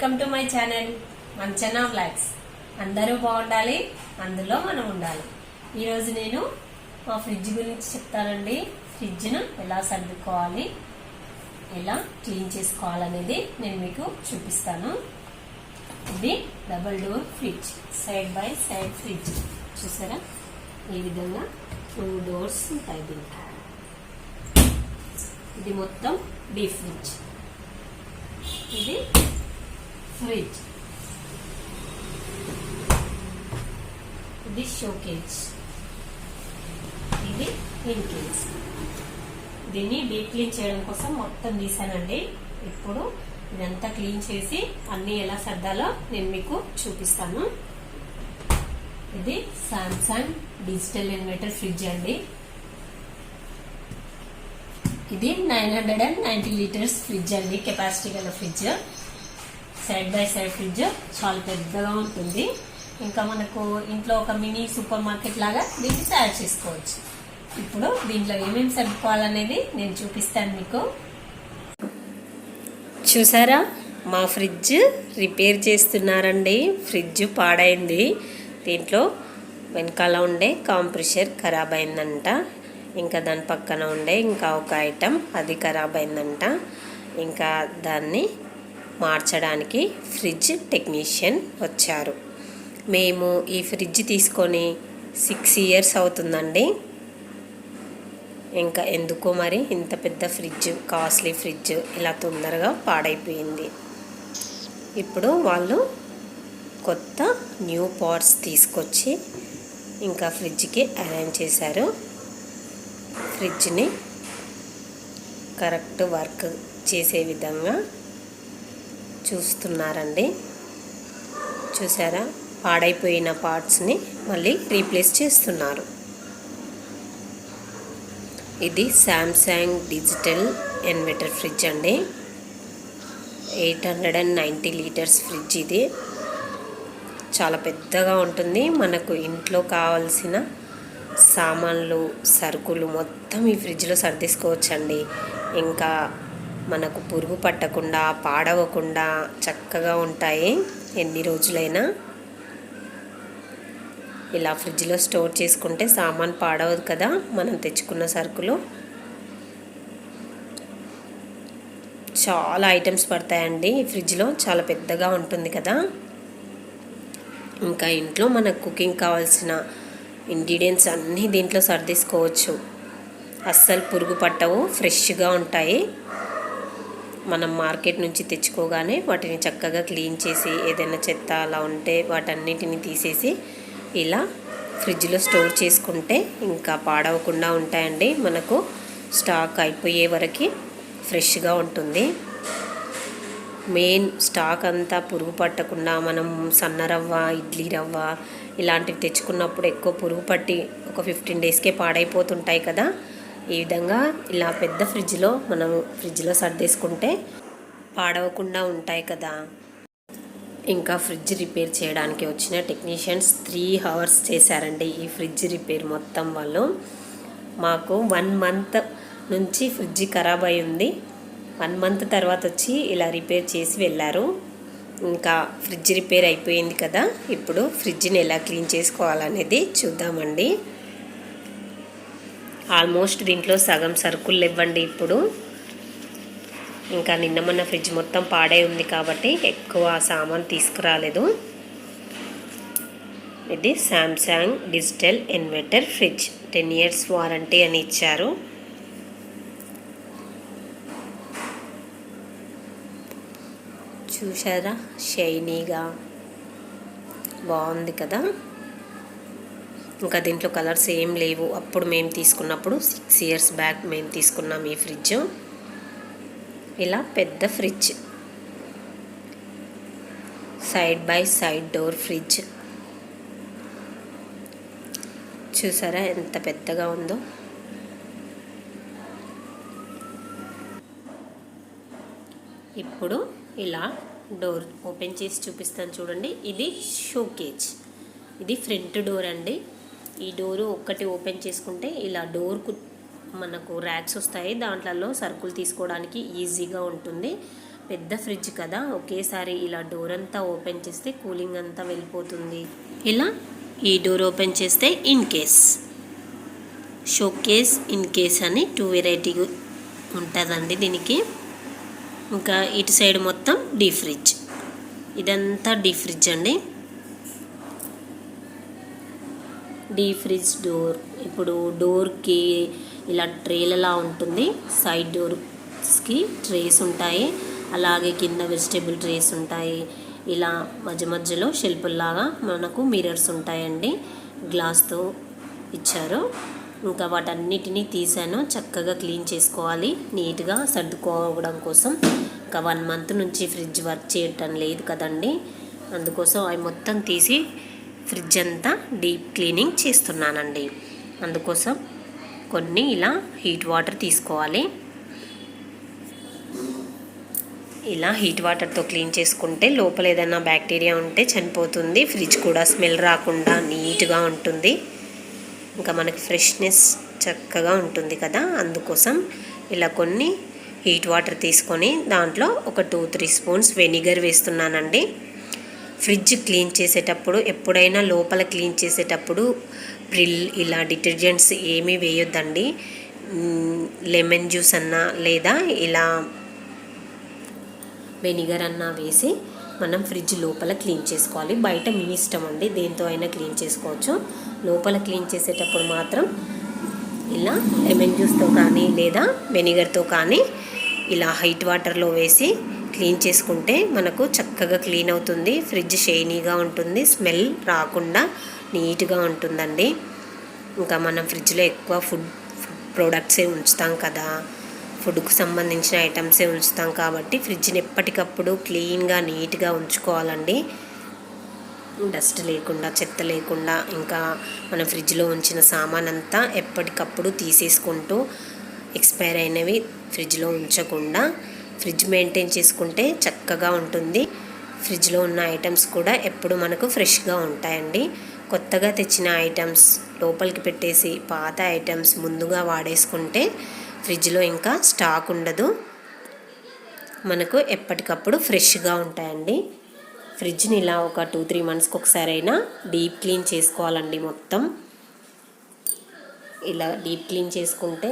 Welcome to my channel Manchana vlogs. అందరూ బాగుండాలి, అందులో మనం ఉండాలి. ఈరోజు నేను మా ఫ్రిడ్జ్ గురించి చెప్తానండి. ఫ్రిడ్జ్ను ఎలా సర్దుకోవాలి, ఎలా క్లీన్ చేసుకోవాలనేది నేను మీకు చూపిస్తాను. ఇది double door fridge, side by side fridge. చూసారా, ఈ విధంగా 2 డోర్స్ ఉంటాయి దీనికి. ఇది మొత్తం డీప్ ఫ్రిడ్జ్. ఇది ఫ్రిడ్జ్, ఇది షోకేజ్, ఇది హింకేజ్. దీన్ని డీప్ క్లీన్ చేయడం కోసం మొత్తం తీసానండి. ఇప్పుడు ఇదంతా క్లీన్ చేసి అన్ని ఎలా సర్దాలో నేను మీకు చూపిస్తాను. ఇది సామ్సంగ్ డిజిటల్ ఇన్వర్టర్ ఫ్రిడ్జ్ అండి. ఇది 990 లీటర్స్ ఫ్రిడ్జ్ అండి, కెపాసిటీ గల fridge. Side by side fridge చాలా పెద్దగా ఉంటుంది. ఇంకా మనకు ఇంట్లో ఒక మినీ సూపర్ మార్కెట్ లాగా దీన్ని తయారు చేసుకోవచ్చు. ఇప్పుడు దీంట్లో ఏమేమి సర్దుకోవాలనేది నేను చూపిస్తాను మీకు. చూసారా, మా ఫ్రిడ్జ్ రిపేర్ చేస్తున్నారండి. ఫ్రిడ్జ్ పాడైంది. దీంట్లో వెనకాల ఉండే కాంప్రెషర్ ఖరాబ్ అయిందంట. ఇంకా దాని పక్కన ఉండే ఇంకా ఒక ఐటమ్ అది ఖరాబ్ అయిందంట. ఇంకా దాన్ని మార్చడానికి ఫ్రిడ్జ్ టెక్నీషియన్ వచ్చారు. మేము ఈ ఫ్రిడ్జ్ తీసుకొని 6 ఇయర్స్ అవుతుందండి. ఇంకా ఎందుకో మరి ఇంత పెద్ద ఫ్రిడ్జ్, కాస్ట్లీ ఫ్రిడ్జ్ ఇలా తొందరగా పాడైపోయింది. ఇప్పుడు వాళ్ళు కొత్త న్యూ పార్ట్స్ తీసుకొచ్చి ఇంకా ఫ్రిడ్జ్కి అరేంజ్ చేశారు. ఫ్రిడ్జ్ని కరెక్ట్ వర్క్ చేసే విధంగా చూస్తున్నారండి. చూసారా, పాడైపోయిన పార్ట్స్ని మళ్ళీ రీప్లేస్ చేస్తున్నారు. ఇది సామ్సంగ్ డిజిటల్ ఇన్వర్టర్ ఫ్రిడ్జ్ అండి. 890 లీటర్స్ ఫ్రిడ్జ్. ఇది చాలా పెద్దగా ఉంటుంది. మనకు ఇంట్లో కావాల్సిన సామాన్లు, సరుకులు మొత్తం ఈ ఫ్రిడ్జ్లో సర్దేసుకోవచ్చండి. ఇంకా మనకు పురుగు పట్టకుండా, పాడవకుండా చక్కగా ఉంటాయి ఎన్ని రోజులైనా. ఇలా ఫ్రిడ్జ్లో స్టోర్ చేసుకుంటే సామాన్ పాడవదు కదా, మనం తెచ్చుకున్న సరుకులు. చాలా ఐటమ్స్ పడతాయండి ఈ ఫ్రిడ్జ్లో, చాలా పెద్దగా ఉంటుంది కదా. ఇంకా ఇంట్లో మనకు కుకింగ్ కావాల్సిన ఇంగ్రీడియంట్స్ అన్నీ దీంట్లో సర్దేసుకోవచ్చు. అస్సలు పురుగు పట్టవు, ఫ్రెష్గా ఉంటాయి. మనం మార్కెట్ నుంచి తెచ్చుకోగానే వాటిని చక్కగా క్లీన్ చేసి ఏదైనా చెత్త అలా ఉంటే వాటన్నిటిని తీసేసి ఇలా ఫ్రిడ్జ్లో స్టోర్ చేసుకుంటే ఇంకా పాడవకుండా ఉంటాయండి. మనకు స్టాక్ అయిపోయే వరకు ఫ్రెష్గా ఉంటుంది. మెయిన్ స్టాక్ అంతా పురుగు పట్టకుండా మనం సన్న రవ్వ, ఇడ్లీ రవ్వ ఇలాంటివి తెచ్చుకున్నప్పుడు ఎక్కువ పురుగు పట్టి ఒక 15 డేస్కే పాడైపోతుంటాయి కదా. ఈ విధంగా ఇలా పెద్ద ఫ్రిడ్జ్లో మనం ఫ్రిడ్జ్లో సర్దేసుకుంటే పాడవకుండా ఉంటాయి కదా. ఇంకా ఫ్రిడ్జ్ రిపేర్ చేయడానికి వచ్చిన టెక్నీషియన్స్ 3 అవర్స్ చేశారండి ఈ ఫ్రిడ్జ్ రిపేర్ మొత్తం. వాళ్ళు మాకు 1 మంత్ నుంచి ఫ్రిడ్జ్ ఖరాబ్ అయి ఉంది. 1 మంత్ తర్వాత వచ్చి ఇలా రిపేర్ చేసి వెళ్ళారు. ఇంకా ఫ్రిడ్జ్ రిపేర్ అయిపోయింది కదా, ఇప్పుడు ఫ్రిడ్జ్ని ఎలా క్లీన్ చేసుకోవాలనేది చూద్దామండి. ఆల్మోస్ట్ దీంట్లో సగం సరుకులు ఇవ్వండి ఇప్పుడు. ఇంకా నిన్న మొన్న ఫ్రిడ్జ్ మొత్తం పాడై ఉంది కాబట్టి ఎక్కువ సామాన్ తీసుకురాలేదు. ఇది Samsung digital inverter fridge, 10 years warranty అని ఇచ్చారు. చూసారా, షైనీగా బాగుంది కదా. ఇంకా దీంట్లో కలర్స్ ఏం లేవు. అప్పుడు మేము తీసుకున్నప్పుడు 6 ఇయర్స్ బ్యాక్ మేము తీసుకున్నాం ఈ ఫ్రిడ్జ్. ఇలా పెద్ద fridge, side by side door fridge. చూసారా ఎంత పెద్దగా ఉందో. ఇప్పుడు ఇలా డోర్ ఓపెన్ చేసి చూపిస్తాను చూడండి. ఇది షోకేజ్, ఇది ఫ్రంట్ డోర్ అండి. ఈ డోరు ఒక్కటి ఓపెన్ చేసుకుంటే ఇలా డోర్కు మనకు ర్యాక్స్ వస్తాయి. దాంట్లో సరుకులు తీసుకోవడానికి ఈజీగా ఉంటుంది. పెద్ద ఫ్రిడ్జ్ కదా, ఒకేసారి ఇలా డోర్ అంతా ఓపెన్ చేస్తే కూలింగ్ అంతా వెళ్ళిపోతుంది. ఇలా ఈ డోర్ ఓపెన్ చేస్తే in case, show case, in case అని 2 వెరైటీ ఉంటుందండి దీనికి. ఇంకా ఇటు సైడ్ మొత్తం డీప్ ఫ్రిడ్జ్, ఇదంతా డీప్ ఫ్రిడ్జ్ అండి. Deep fridge door. ఇప్పుడు డోర్కి ఇలా ట్రేలలా ఉంటుంది, సైడ్ డోర్స్కి ట్రేస్ ఉంటాయి, అలాగే కింద వెజిటేబుల్ ట్రేస్ ఉంటాయి. ఇలా మధ్య మధ్యలో షెల్ఫ్లాగా మనకు మిర్రర్స్ ఉంటాయండి, గ్లాస్తో ఇచ్చారు. ఇంకా వాటన్నిటినీ తీసాను, చక్కగా క్లీన్ చేసుకోవాలి, నీట్గా సర్దుకోవడం కోసం. ఇంకా 1 మంత్ నుంచి ఫ్రిడ్జ్ వర్క్ చేయటం లేదు కదండి, అందుకోసం అవి మొత్తం తీసి ఫ్రిడ్జ్ అంతా డీప్ క్లీనింగ్ చేస్తున్నానండి. అందుకోసం కొన్ని ఇలా హీట్ వాటర్ తీసుకోవాలి. ఇలా హీట్ వాటర్తో క్లీన్ చేసుకుంటే లోపల ఏదైనా బ్యాక్టీరియా ఉంటే చనిపోతుంది, ఫ్రిడ్జ్ కూడా స్మెల్ రాకుండా నీట్గా ఉంటుంది, ఇంకా మనకి ఫ్రెష్నెస్ చక్కగా ఉంటుంది కదా. అందుకోసం ఇలా కొన్ని హీట్ వాటర్ తీసుకొని దాంట్లో ఒక 2-3 స్పూన్స్ వెనిగర్ వేస్తున్నానండి. ఫ్రిడ్జ్ క్లీన్ చేసేటప్పుడు ఎప్పుడైనా లోపల క్లీన్ చేసేటప్పుడు ప్రిల్ ఇలా డిటర్జెంట్స్ ఏమీ వేయొద్దండి. లెమన్ జ్యూస్ అన్నా లేదా ఇలా వెనిగర్ అన్నా వేసి మనం ఫ్రిడ్జ్ లోపల క్లీన్ చేసుకోవాలి. బయట మీ ఇష్టం అండి, దేంతో అయినా క్లీన్ చేసుకోవచ్చు. లోపల క్లీన్ చేసేటప్పుడు మాత్రం ఇలా లెమన్ జ్యూస్తో కానీ లేదా వెనిగర్తో కానీ ఇలా హీట్ వాటర్లో వేసి క్లీన్ చేసుకుంటే మనకు చక్కగా క్లీన్ అవుతుంది. ఫ్రిడ్జ్ షైనీగా ఉంటుంది, స్మెల్ రాకుండా నీట్గా ఉంటుందండి. ఇంకా మనం ఫ్రిడ్జ్లో ఎక్కువ ఫుడ్ ప్రోడక్ట్సే ఉంచుతాం కదా, ఫుడ్కు సంబంధించిన ఐటమ్సే ఉంచుతాం కాబట్టి ఫ్రిడ్జ్ని ఎప్పటికప్పుడు క్లీన్గా నీట్గా ఉంచుకోవాలండి. డస్ట్ లేకుండా, చెత్త లేకుండా, ఇంకా మన ఫ్రిడ్జ్లో ఉంచిన సామాన్ అంతా ఎప్పటికప్పుడు తీసేసుకుంటూ ఎక్స్పైర్ అయినవి ఫ్రిడ్జ్లో ఉంచకుండా ఫ్రిడ్జ్ మెయింటైన్ చేసుకుంటే చక్కగా ఉంటుంది. ఫ్రిడ్జ్లో ఉన్న ఐటమ్స్ కూడా ఎప్పుడు మనకు ఫ్రెష్గా ఉంటాయండి. కొత్తగా తెచ్చిన ఐటమ్స్ లోపలికి పెట్టేసి పాత ఐటమ్స్ ముందుగా వాడేసుకుంటే ఫ్రిడ్జ్లో ఇంకా స్టాక్ ఉండదు, మనకు ఎప్పటికప్పుడు ఫ్రెష్గా ఉంటాయండి. ఫ్రిడ్జ్ని ఇలా ఒక 2-3 మంత్స్కి ఒకసారి అయినా డీప్ క్లీన్ చేసుకోవాలండి. మొత్తం ఇలా డీప్ క్లీన్ చేసుకుంటే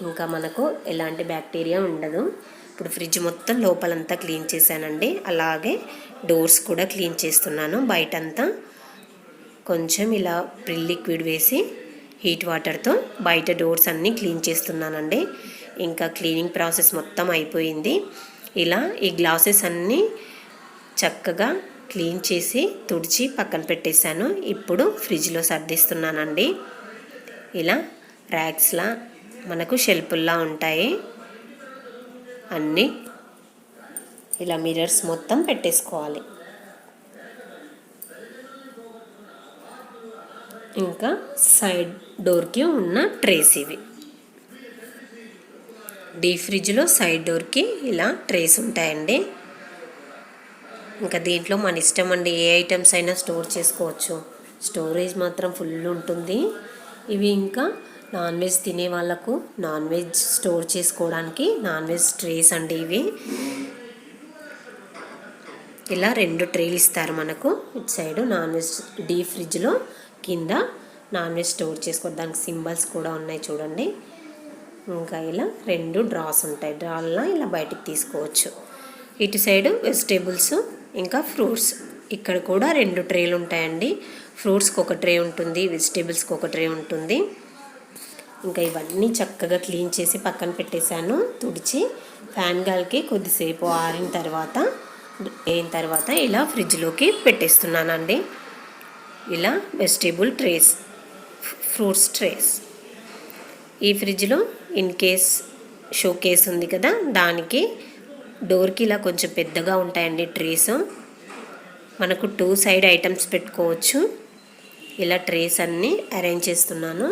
ఇంకా మనకు ఎలాంటి బ్యాక్టీరియా ఉండదు. ఇప్పుడు ఫ్రిడ్జ్ మొత్తం లోపలంతా క్లీన్ చేశానండి, అలాగే డోర్స్ కూడా క్లీన్ చేస్తున్నాను. బయటంతా కొంచెం ఇలా ప్రిల్ లిక్విడ్ వేసి హీట్ వాటర్తో బయట డోర్స్ అన్నీ క్లీన్ చేస్తున్నానండి. ఇంకా క్లీనింగ్ ప్రాసెస్ మొత్తం అయిపోయింది. ఇలా ఈ గ్లాసెస్ అన్నీ చక్కగా క్లీన్ చేసి తుడిచి పక్కన పెట్టేశాను. ఇప్పుడు ఫ్రిడ్జ్లో సర్దిస్తున్నానండి. ఇలా ర్యాక్స్లా మనకు షెల్ఫుల్లా ఉంటాయి అన్నీ. ఇలా మిర్రర్స్ మొత్తం పెట్టేసుకోవాలి. ఇంకా సైడ్ డోర్కి ఉన్న ట్రేస్ ఇవి. డీప్ ఫ్రిడ్జ్లో సైడ్ డోర్కి ఇలా ట్రేస్ ఉంటాయండి. ఇంకా దీంట్లో మన ఇష్టం అండి, ఏ ఐటమ్స్ అయినా స్టోర్ చేసుకోవచ్చు. స్టోరేజ్ మాత్రం ఫుల్ ఉంటుంది. ఇవి ఇంకా నాన్ వెజ్ తినే వాళ్ళకు నాన్ వెజ్ స్టోర్ చేసుకోవడానికి నాన్ వెజ్ ట్రేస్ అండి ఇవి. ఇలా 2 ట్రేలు ఇస్తారు మనకు. ఇటు సైడు నాన్ వెజ్ డీప్ ఫ్రిడ్జ్లో కింద నాన్ వెజ్ స్టోర్ చేసుకోవడం, దానికి సింబల్స్ కూడా ఉన్నాయి చూడండి. ఇంకా ఇలా 2 డ్రాస్ ఉంటాయి, డ్రాల్లో ఇలా బయటికి తీసుకోవచ్చు. ఇటు సైడు వెజిటేబుల్స్ ఇంకా ఫ్రూట్స్, ఇక్కడ కూడా 2 ట్రేలు ఉంటాయండి. ఫ్రూట్స్కి ఒక ట్రే ఉంటుంది, వెజిటేబుల్స్కి ఒక ట్రే ఉంటుంది. ఇంకా ఇవన్నీ చక్కగా క్లీన్ చేసి పక్కన పెట్టేశాను, తుడిచి. ఫ్యాన్ గాలికి కొద్దిసేపు ఆరిన తర్వాత ఇలా ఫ్రిడ్జ్లోకి పెట్టేస్తున్నానండి. ఇలా వెజిటేబుల్ ట్రేస్, ఫ్రూట్స్ ట్రేస్. ఈ ఫ్రిడ్జ్లో ఇన్ కేస్ షో కేస్ ఉంది కదా, దానికి డోర్కి ఇలా కొంచెం పెద్దగా ఉంటాయండి ట్రేస్. మనకు 2 సైడ్ ఐటమ్స్ పెట్టుకోవచ్చు. ఇలా ట్రేస్ అన్నీ అరేంజ్ చేస్తున్నాను.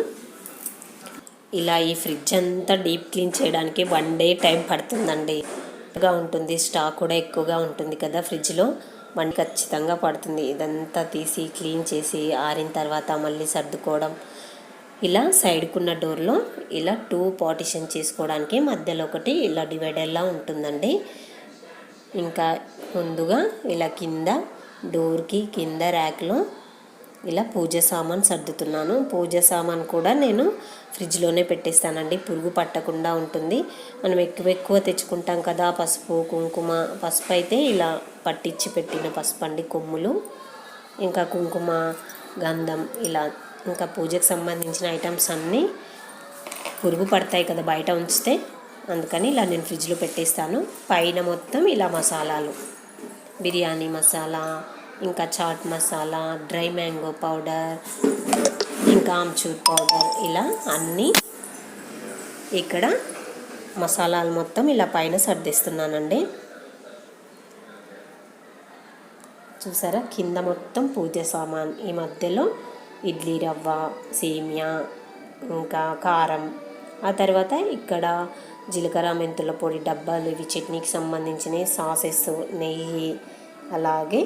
ఇలా ఈ ఫ్రిడ్జ్ అంతా డీప్ క్లీన్ చేయడానికి 1 డే టైం పడుతుందండి. ఎక్కువగా ఉంటుంది, స్టాక్ కూడా ఎక్కువగా ఉంటుంది కదా ఫ్రిడ్జ్లో, 1 ఖచ్చితంగా పడుతుంది. ఇదంతా తీసి క్లీన్ చేసి ఆరిన తర్వాత మళ్ళీ సర్దుకోవడం. ఇలా సైడ్కున్న డోర్లో ఇలా 2 పార్టిషన్ చేసుకోవడానికి మధ్యలో ఒకటి ఇలా డివైడర్లా ఉంటుందండి. ఇంకా ముందుగా ఇలా కింద డోర్కి కింద ర్యాక్లో ఇలా పూజ సామాన్ సర్దుతున్నాను. పూజ సామాన్ కూడా నేను ఫ్రిడ్జ్లోనే పెట్టేస్తానండి, పురుగు పట్టకుండా ఉంటుంది. మనం ఎక్కువ తెచ్చుకుంటాం కదా, పసుపు కుంకుమ. పసుపు అయితే ఇలా పట్టించి పెట్టిన పసుపు అండి, కొమ్ములు. ఇంకా కుంకుమ, గంధం, ఇలా ఇంకా పూజకు సంబంధించిన ఐటమ్స్ అన్నీ పురుగు పడతాయి కదా బయట ఉంచితే, అందుకని ఇలా నేను ఫ్రిడ్జ్లో పెట్టేస్తాను. పైన మొత్తం ఇలా మసాలాలు, బిర్యానీ మసాలా, ఇంకా chaat masala, dry mango powder, ఇంకా ఆమ్చూర్ పౌడర్, ఇలా అన్నీ ఇక్కడ మసాలాలు మొత్తం ఇలా పైన సర్దిస్తున్నానండి. చూసారా, కింద మొత్తం పూజ సామాన్, ఈ మధ్యలో ఇడ్లీ రవ్వ, సేమియా, ఇంకా కారం, ఆ తర్వాత ఇక్కడ జీలకర్ర మెంతుల పొడి డబ్బాలు, ఇవి చట్నీకి సంబంధించినవి, సాసెస్, నెయ్యి, అలాగే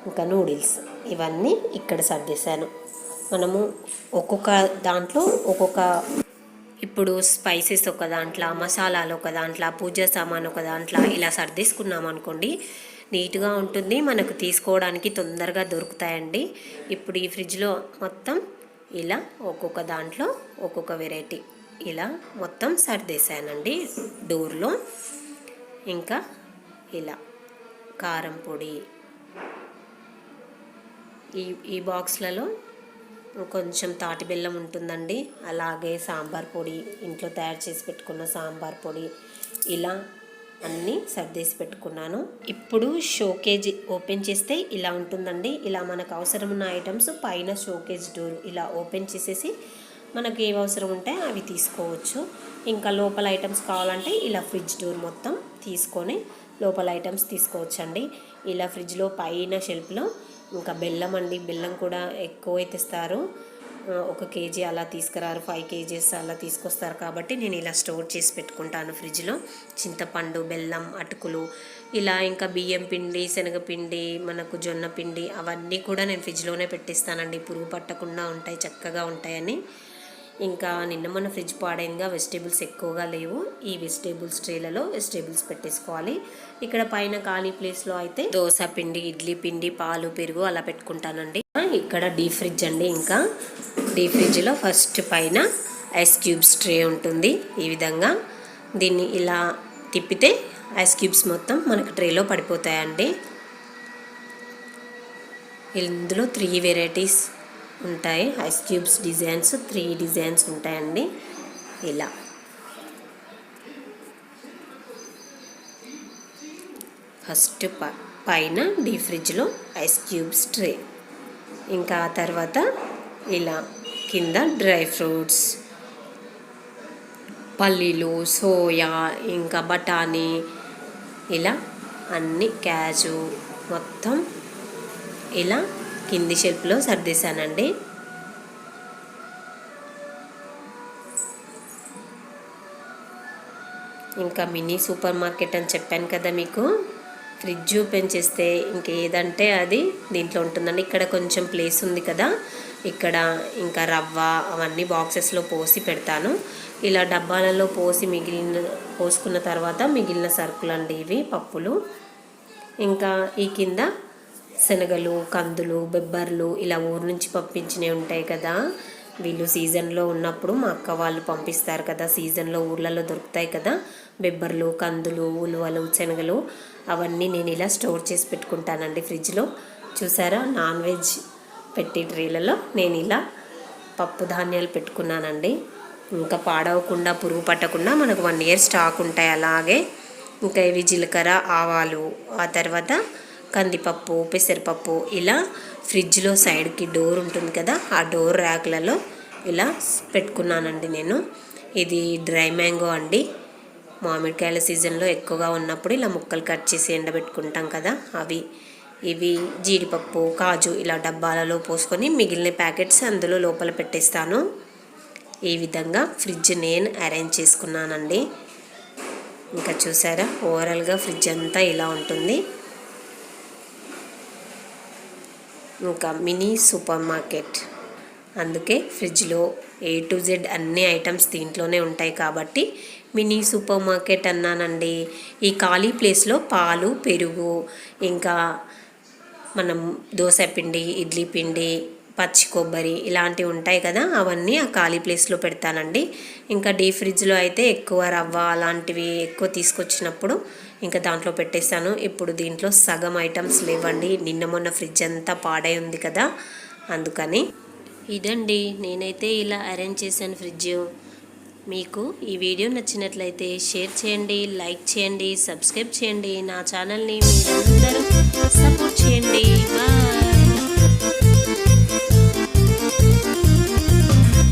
ఇంకా నూడిల్స్, ఇవన్నీ ఇక్కడ సర్దేశాను. మనము ఒక్కొక్క దాంట్లో ఒక్కొక్క, ఇప్పుడు స్పైసెస్ ఒక దాంట్లో, మసాలాలు ఒక దాంట్లో, పూజ సామాన్ ఒక దాంట్లో ఇలా సర్దేసుకున్నాం అనుకోండి, నీట్గా ఉంటుంది, మనకు తీసుకోవడానికి తొందరగా దొరుకుతాయండి. ఇప్పుడు ఈ ఫ్రిడ్జ్లో మొత్తం ఇలా ఒక్కొక్క దాంట్లో ఒక్కొక్క వెరైటీ ఇలా మొత్తం సర్దేశానండి డోర్లో. ఇంకా ఇలా కారం పొడి, ఈ బాక్స్లలో కొంచెం తాటి బెల్లం ఉంటుందండి, అలాగే సాంబార్ పొడి, ఇంట్లో తయారు చేసి పెట్టుకున్న సాంబార్ పొడి, ఇలా అన్నీ సర్దేసి పెట్టుకున్నాను. ఇప్పుడు షోకేజ్ ఓపెన్ చేస్తే ఇలా ఉంటుందండి. ఇలా మనకు అవసరం ఉన్న ఐటమ్స్ పైన షోకేజ్ డోర్ ఇలా ఓపెన్ చేసేసి మనకు ఏవి అవసరం ఉంటే అవి తీసుకోవచ్చు. ఇంకా లోపల ఐటమ్స్ కావాలంటే ఇలా ఫ్రిడ్జ్ డోర్ మొత్తం తీసుకొని లోపల ఐటమ్స్ తీసుకోవచ్చండి. ఇలా ఫ్రిడ్జ్లో పైన షెల్ఫ్లో ఇంకా బెల్లం అండి, బెల్లం కూడా ఎక్కువ తెస్తారు, 1 కేజీ అలా తీసుకురారు, 5 కేజీస్ అలా తీసుకొస్తారు కాబట్టి నేను ఇలా స్టోర్ చేసి పెట్టుకుంటాను ఫ్రిడ్జ్లో. చింతపండు, బెల్లం, అటుకులు, ఇలా ఇంకా బియ్యం పిండి, శనగపిండి, మనకు జొన్న పిండి, అవన్నీ కూడా నేను ఫ్రిడ్జ్లోనే పెట్టిస్తానండి, పురుగు పట్టకుండా ఉంటాయి, చక్కగా ఉంటాయని. ఇంకా నిన్న మన ఫ్రిడ్జ్ పాడైందిగా, వెజిటేబుల్స్ ఎక్కువగా లేవు, ఈ వెజిటేబుల్స్ ట్రేలలో వెజిటేబుల్స్ పెట్టేసుకోవాలి. ఇక్కడ పైన ఖాళీ ప్లేస్లో అయితే దోశ పిండి, ఇడ్లీ పిండి, పాలు, పెరుగు అలా పెట్టుకుంటానండి. ఇక్కడ డీప్ ఫ్రిడ్జ్ అండి. ఇంకా డీప్ ఫ్రిడ్జ్లో ఫస్ట్ పైన ఐస్ క్యూబ్స్ ట్రే ఉంటుంది. ఈ విధంగా దీన్ని ఇలా తిప్పితే ఐస్ క్యూబ్స్ మొత్తం మనకు ట్రేలో పడిపోతాయండి. ఇందులో 3 వెరైటీస్ ఉంటాయి, ఐస్ క్యూబ్స్ డిజైన్స్ 3 డిజైన్స్ ఉంటాయండి. ఇలా ఫస్ట్ పైన డీప్ ఫ్రిడ్జ్లో ఐస్ క్యూబ్స్ ట్రే, ఇంకా తర్వాత ఇలా కింద డ్రై ఫ్రూట్స్, పల్లీలు, సోయా, ఇంకా బఠానీ, ఇలా అన్ని, క్యాజు మొత్తం ఇలా కింది షెల్ఫ్లో సర్దేశానండి. ఇంకా మినీ సూపర్ మార్కెట్ అని చెప్పాను కదా మీకు, ఫ్రిడ్జ్ ఓపెన్ చేస్తే ఇంకేదంటే అది దీంట్లో ఉంటుందండి. ఇక్కడ కొంచెం ప్లేస్ ఉంది కదా, ఇక్కడ ఇంకా రవ్వ అవన్నీ బాక్సెస్లో పోసి పెడతాను. ఇలా డబ్బాలలో పోసుకున్న తర్వాత మిగిలిన సరుకులు అండి ఇవి, పప్పులు. ఇంకా ఈ కింద శనగలు, కందులు, బెబ్బర్లు, ఇలా ఊరు నుంచి పంపించినవి ఉంటాయి కదా, వీళ్ళు సీజన్లో ఉన్నప్పుడు మా అక్క వాళ్ళు పంపిస్తారు కదా, సీజన్లో ఊర్లలో దొరుకుతాయి కదా బెబ్బర్లు, కందులు, ఉలువలు, శనగలు, అవన్నీ నేను ఇలా స్టోర్ చేసి పెట్టుకుంటానండి ఫ్రిడ్జ్లో. చూసారా, నాన్ వెజ్ పెట్టి ట్రేలలో నేను ఇలా పప్పు ధాన్యాలు పెట్టుకున్నానండి. ఇంకా పాడవకుండా, పురుగు పట్టకుండా మనకు 1 ఇయర్ స్టాక్ ఉంటాయి. అలాగే ఇంకా ఇవి జీలకర్ర, ఆవాలు, ఆ తర్వాత కందిపప్పు, పెసరపప్పు, ఇలా ఫ్రిడ్జ్లో సైడ్కి డోర్ ఉంటుంది కదా, ఆ డోర్ ర్యాక్లలో ఇలా పెట్టుకున్నానండి నేను. ఇది డ్రై మ్యాంగో అండి, మామిడికాయల సీజన్లో ఎక్కువగా ఉన్నప్పుడు ఇలా ముక్కలు కట్ చేసి ఎండబెట్టుకుంటాం కదా అవి. ఇవి జీడిపప్పు, కాజు, ఇలా డబ్బాలలో పోసుకొని మిగిలిన ప్యాకెట్స్ అందులో లోపల పెట్టేస్తాను. ఈ విధంగా ఫ్రిడ్జ్ నేను అరేంజ్ చేసుకున్నానండి. ఇంకా చూసారా, ఓవరాల్గా ఫ్రిడ్జ్ అంతా ఇలా ఉంటుంది. ఇంకా మినీ సూపర్ మార్కెట్, అందుకే ఫ్రిడ్జ్లో A to Z అన్ని ఐటమ్స్ దీంట్లోనే ఉంటాయి కాబట్టి మినీ సూపర్ మార్కెట్ అన్నానండి. ఈ ఖాళీ ప్లేస్లో పాలు, పెరుగు, ఇంకా మనం దోశ పిండి, ఇడ్లీ పిండి, పచ్చి కొబ్బరి ఇలాంటివి ఉంటాయి కదా, అవన్నీ ఆ ఖాళీ ప్లేస్లో పెడతానండి. ఇంకా డీప్ ఫ్రిడ్జ్లో అయితే ఎక్కువ రవ్వ అలాంటివి ఎక్కువ తీసుకొచ్చినప్పుడు ఇంకా దాంట్లో పెట్టేస్తాను. ఇప్పుడు దీంట్లో సగం ఐటమ్స్ లేవండి, నిన్న మొన్న ఫ్రిడ్జ్ అంతా పాడై ఉంది కదా, అందుకని. ఇదండి నేనైతే ఇలా అరేంజ్ చేశాను ఫ్రిడ్జ్. మీకు ఈ వీడియో నచ్చినట్లయితే షేర్ చేయండి, లైక్ చేయండి, సబ్స్క్రైబ్ చేయండి. నా ఛానల్ని మీరందరూ సపోర్ట్ చేయండి. బాయ్.